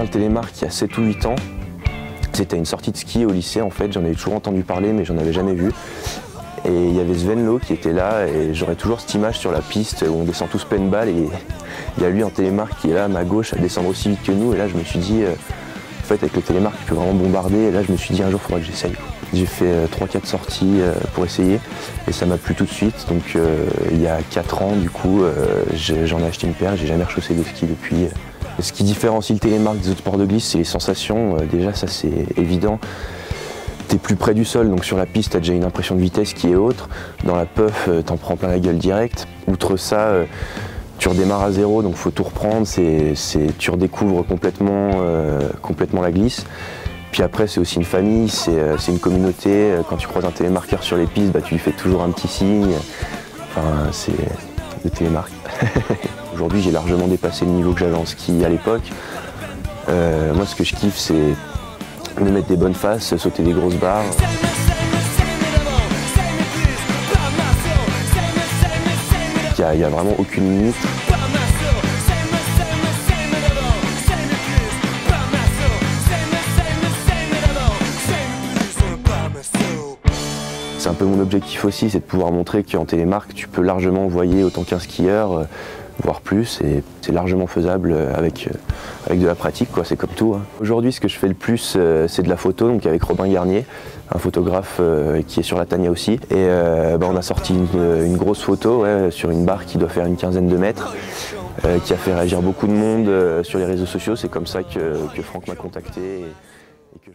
découvert le télémark il y a 7 ou 8 ans. C'était une sortie de ski au lycée en fait, j'en avais toujours entendu parler mais j'en avais jamais vu. Et il y avait Sven Loh qui était là et j'aurais toujours cette image sur la piste où on descend tous pleine balle et il y a lui en télémark qui est là à ma gauche à descendre aussi vite que nous et là je me suis dit en fait avec le télémark tu peux vraiment bombarder et là je me suis dit un jour il faudra que j'essaye. J'ai fait 3-4 sorties pour essayer et ça m'a plu tout de suite donc il y a 4 ans du coup j'en ai acheté une paire, j'ai jamais rechaussé de ski depuis. Ce qui différencie le télémark des autres sports de glisse c'est les sensations, déjà ça c'est évident. T'es plus près du sol, donc sur la piste, t'as déjà une impression de vitesse qui est autre. Dans la puff, t'en prends plein la gueule direct. Outre ça, tu redémarres à zéro, donc faut tout reprendre. Tu redécouvres complètement la glisse. Puis après, c'est aussi une famille, c'est une communauté. Quand tu croises un télémarqueur sur les pistes, bah, tu lui fais toujours un petit signe. Enfin, c'est le télémark. Aujourd'hui, j'ai largement dépassé le niveau que j'avais en ski à l'époque. Moi, ce que je kiffe, c'est me mettre des bonnes faces, sauter des grosses barres. Il n'y a vraiment aucune limite. C'est un peu mon objectif aussi, c'est de pouvoir montrer qu'en télémark, tu peux largement voyer autant qu'un skieur, voire plus, et c'est largement faisable avec de la pratique, quoi. C'est comme tout. Hein. Aujourd'hui, ce que je fais le plus, c'est de la photo, donc avec Robin Garnier, un photographe qui est sur la Tania aussi. Et on a sorti une grosse photo sur une barre qui doit faire une quinzaine de mètres, qui a fait réagir beaucoup de monde sur les réseaux sociaux. C'est comme ça que Franck m'a contacté. Et que